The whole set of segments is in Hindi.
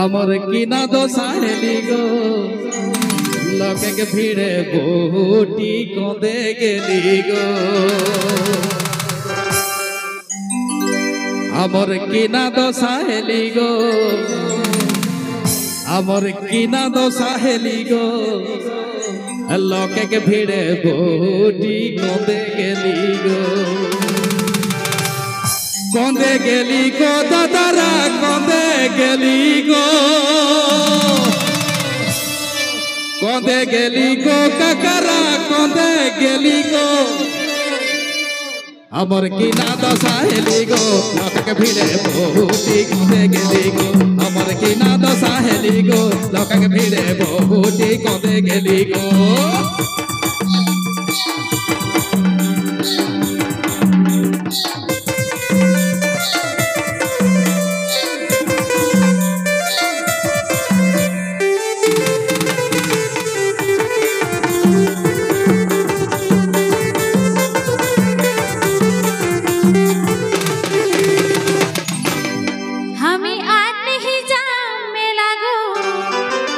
আমার কিনা দশা হেলি গো লোকে ভিড়ে বহুটি কঁদে গেলি গো আমার কিনা দশা হেলি গো আমার কিনা দশা হেলি গো লোকে ভিড়ে বহুটি কঁদে গেলি গো কঁদে গেলি গো দাদারা কঁদে গেলি গো কঁদে গেলি গো কাকারা কঁদে গেলি গো আমার কিনা দশা হেলি গো লোকে ভিড়ে বহুটি কঁদে গেলি গো আমার কিনা দশা হেলি গো লোকে ভিড়ে বহুটি কঁদে গেলি গো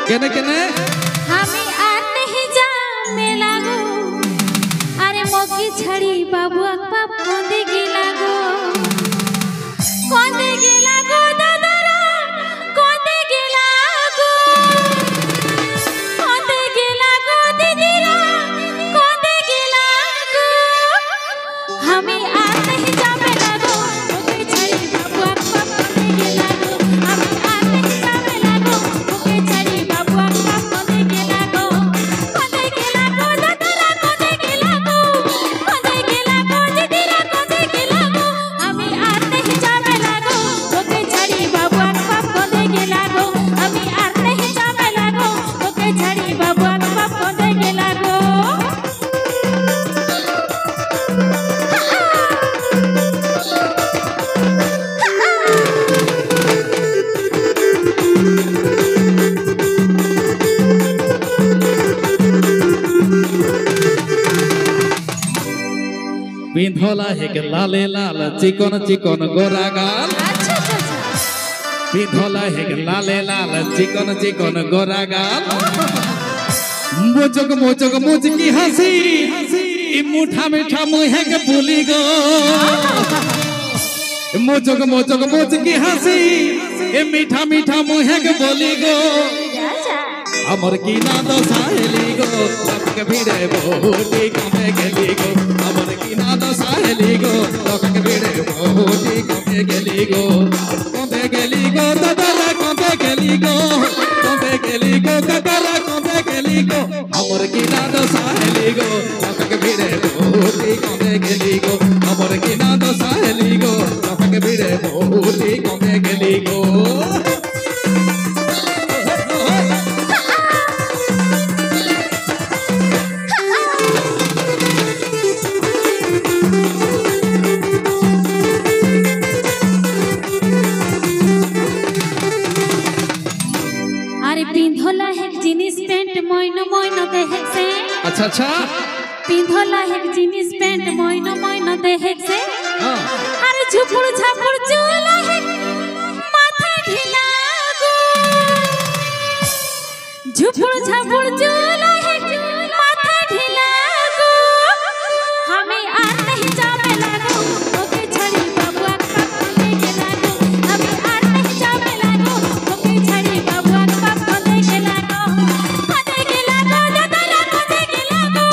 केने केने हमें आज नहीं जा मेला गो अरे मोकी छड़ी बाबू अक्पा कौंदे गिला गो दादारा कौंदे गिला गो दीदीरा कौंदे गिला गो हमें आज नहीं जा मेला गो मोकी छड़ी बाबू अक्पा कौंदे गिला गो हमें आज नहीं जा मेला गो मोकी छड़ी पिंधोला है के लाले लाल चिकन चिकन गोरा गाल पिंधोला है के लाले लाल चिकन चिकन गोरा गाल मोचक मुझ की हंसी मुठा मीठा मुँह के भूली गो मोचक मुझ की हंसी मीठा मीठा मुँह के बोली गो अमर की ना दशा हेली गो लोके भिड़े बहुटी कमे गेली गो अमर की ना दशा हेली गो लोके भिड़े बहुटी कमे गेली गो कमे गेली गो दादारा कमे गेली गो काकारा कमे गेली गो अमर की ना दशा हेली गो लोके भिड़े बहुटी कमे गेली गो अमर की ना दशा हेली गो लोके भिड़े बहुटी कमे गेली गो पिंधोला है जीन्स पैंट मोइनो मोइनो देख से अच्छा पिंधोला है जीन्स पैंट मोइनो मोइनो देख से अरे झुपुर झापुर चोला है माथा ढीला गो झुपुर झापुर चोला है माथा ढीला गो हमें आज नहीं जावे लागो ओके छड़ी बाबू अक्का कौंदे गेला गो हमें आज नहीं जावे लागो ओके छड़ी बाबू अक्का कौंदे गेला गो दादारा कौंदे गेला गो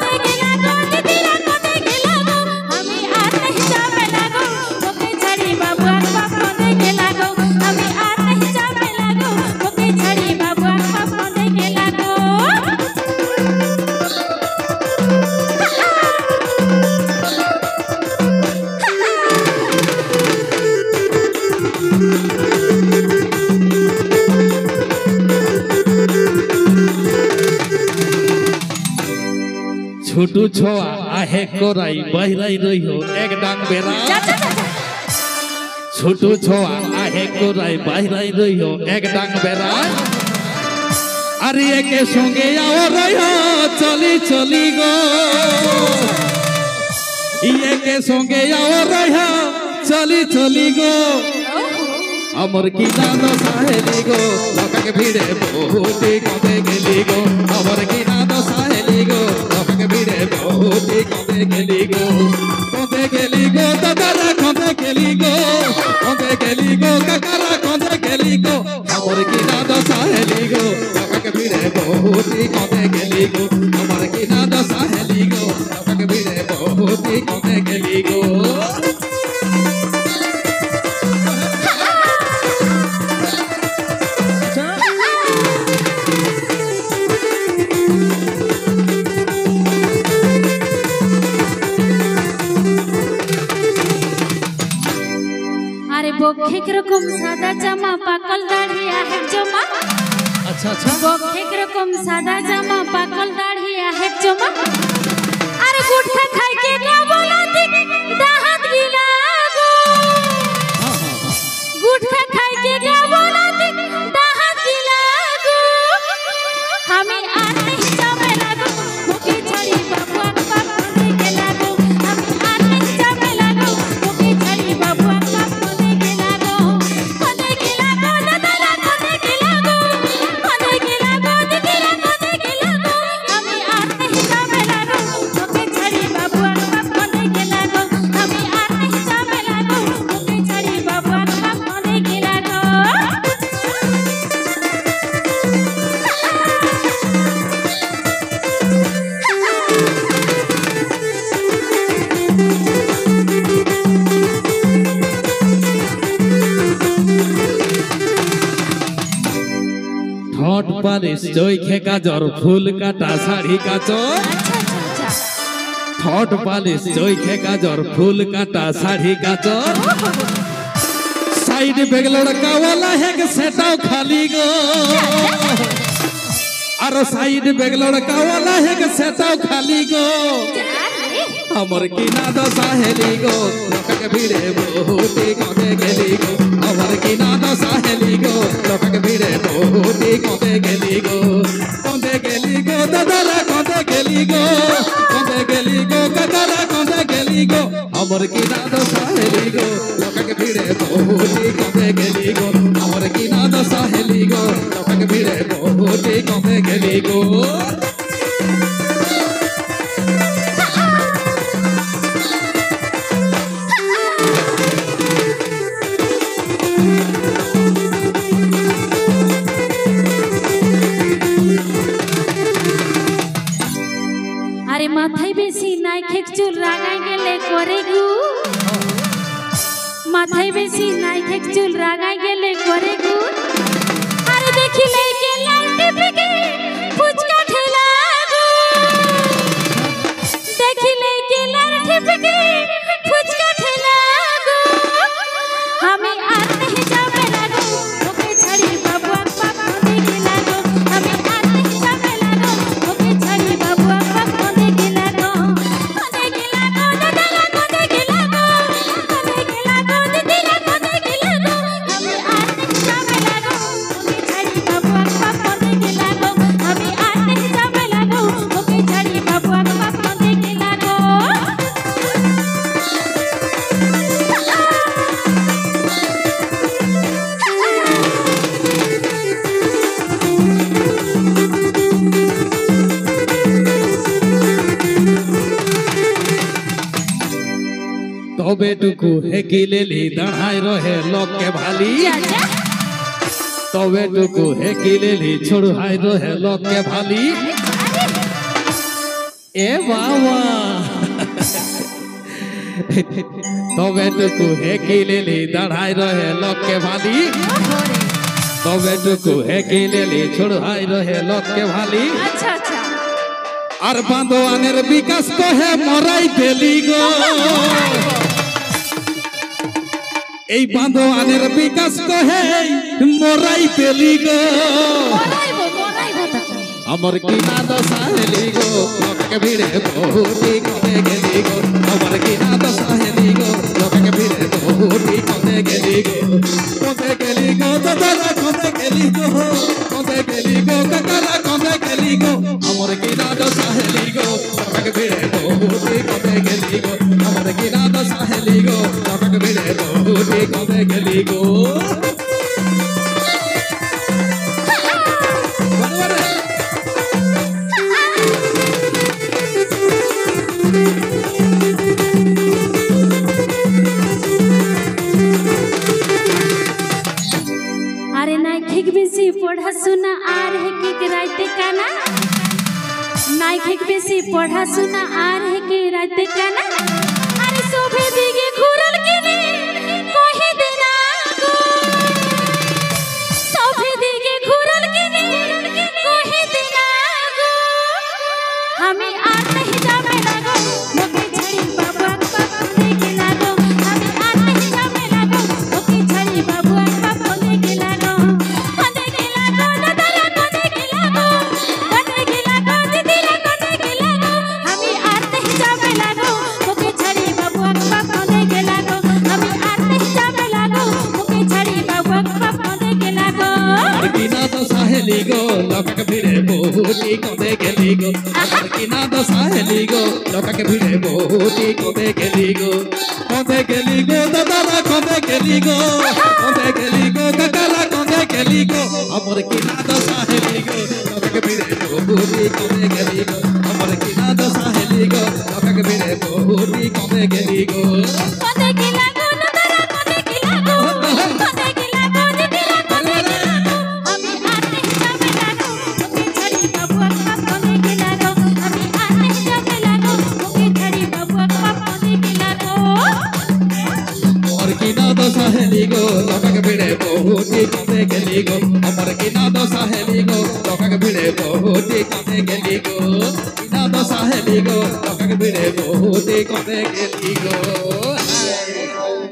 दीदीरा कौंदे गेला गो हमें आज नहीं जावे लागो ओके छड़ी बाबू अक्का कौंदे गेला गो हमें आज नहीं जावे लागो ओके छड़ी बाबू अक्का कौंदे गेला गो छोटू छोआ आहे कोराई बहराई रही हो एक डांग बेरा छोटू छोआ आहे कोराई बहराई रही हो एक डांग बेरा अरे के संगे आओ रही हो चली चली गो ये के संगे आओ रही हो चली चली गो আমার কি না দশা হেলি গো লোককে ভিড়ে বহুটি কবে গেলি গো আমার কি না দশা হেলি গো লোককে ভিড়ে বহুটি কবে গেলি গো দাদারা কবে গেলি গো কাকারা কবে গেলি গো আমার কি না দশা হেলি গো লোককে ভিড়ে বহুটি কবে গেলি গো আমার কি না দশা হেলি গো লোককে ভিড়ে বহুটি কবে গেলি গো বক্ষে কিরকম সাদা জামা পাকল দাড়ি আহেক জমা আচ্ছা আচ্ছা বক্ষে কিরকম সাদা জামা পাকল দাড়ি আহেক জমা আরে গুটখা খাই কে না বলতি দাহাত গিলা গো গুটখা খাই কে না বলতি দাহাত গিলা গো আমি আর नहीं जावे लागो मुके छड़ी बाबुआ बाप कोने के लागो আমি আর नहीं जावे लागो मुके छड़ी बाबुआ बाप कोने के लागो दादा कोने के लागो दीदी कोने के लागो আমি আর नहीं जावे लागो मुके छड़ी बाबुआ बाप कोने के लागो আমি আর नहीं जावे लागो मुके छड़ी बाबुआ बाप कोने के लागो ঠোঁট পালিশ চোখে কাজর ফুল কাটা শাড়ি কাচর ঠোঁট পালিশ চোখে কাজর ফুল কাটা শাড়ি কাচর সাইড বেগ লড়কা वाला है कि सेटाও खाली गो আর সাইড বেগ লড়কা वाला है कि सेटाও खाली गो আমার কি না দশা হেলি গো লোককে ভিড়ে বহুটি কবে গেলি গো আমার কি না দশা হেলি গো লোককে ভিড়ে বহুটি কবে গেলি গো দাদারা কবে গেলি গো কাকারা কবে গেলি গো আমার কি না দশা হেলি গো লোককে ভিড়ে বহুটি কবে গেলি গো আমার কি না দশা হেলি গো লোককে ভিড়ে বহুটি কবে গেলি গো আরে মাথায় বেশি নাই খেক চুল রাগাই গেলে করে গু মাথায় বেশি নাই খেক চুল রাগাই গেলে করে গু আরে দেখিলে কে লাইটে পেকে ফুচকা ঠেলা গু দেখিলে কে লাইটে পেকে ফুচকা ঠেলা গু আমি আর नहीं जावे लागो ओके छड़ी बाबुआ बाप कोने के लागो আমি আর नहीं जावे लागो ओके छड़ी बाबुआ बाप कोने के लागो दादा कोने के लागो दीदी कोने के लागो আমি আর नहीं जावे लागो ओके छड़ी बाबुआ बाप कोने के लागो আমি আর नहीं जावे लागो ओके छड़ी बाबुआ बाप कोने के लागो তবে টুকু হেকিলেলি দাঁড়ায় রহে লোককে ভালি তবে টুকু হেকিলেলি ছড়াই রহে লোককে ভালি এ বাবা তবে টুকু হেকিলেলি দাঁড়ায় রহে লোককে ভালি তবে টুকু হেকিলেলি ছড়াই রহে লোককে ভালি আচ্ছা আচ্ছা আর বান্দোয়ানের বিকাশ কহে মরাই পেলি গো এই বান্দোয়ানের বিকাশ কহে মরাই পেলি গো মরাইবো তাকে আমার কি না দশা হেলি গো লোককে ভিড়ে বহুটি কবে গেলি গো আমার কি না দশা হেলি গো লোককে ভিড়ে বহুটি কবে গেলি গো দাদারা কবে গেলি গো কাকারা কবে গেলি গো আমার কি না দশা হেলি গো লোককে ভিড়ে বহুটি কবে গেলি গো আমার কি না দশা হেলি গো লোককে ভিড়ে বহুটি কবে গেলি গো खेक बेसी पढ़ा सुना आ रहे के राते काना नाई खेक बेसी पढ़ा सुना आ रहे के राते काना अरे सोभे दिगे घुरल के ने कोही देना गो सोभे दिगे घुरल के ने कोही देना गो हमें आ नहीं जावे लागो मोके छड़ी बाबा पापा के लागो हमें आ नहीं जावे लागो मोके छड़ी बाबा पापा के लागो कोने के लागो दादा कोने के लागो दीदी कोने के लागो हमें आ नहीं जावे लागो मोके छड़ी बाबा पापा के लागो हमें आ नहीं जावे लागो मोके छड़ी बाबा पापा के लागो किना तो साहेली गो लोकक भिड़े बहुती कोदे गेली गो किना तो साहेली गो लोकक भिड़े बहुती कोदे गेली गो दादा कोदे गेली गो काकाला कोदे गेली गो हमर किना तो साहेली गो लोकक भिड़े बहुती कोदे गेली गो हमर किना तो साहेली गो लोकक भिड़े बहुती कोदे गेली गो कोने के लागो दादा कोने के लागो दीदी कोने के लागो हमें आ नहीं जावे लागो मोके छड़ी बाबा पापा के लागो हमें आ नहीं जावे लागो मोके छड़ी बाबा पापा के लागो और किना तो साहेली गो लोकक भिड़े बहुती कोदे गेली गो हमर किना तो साहेली गो लोकक भिड़े बहुती कोदे गेली गो किना तो साहेली गो लोकक भिड़े बहुती कोदे गेली गो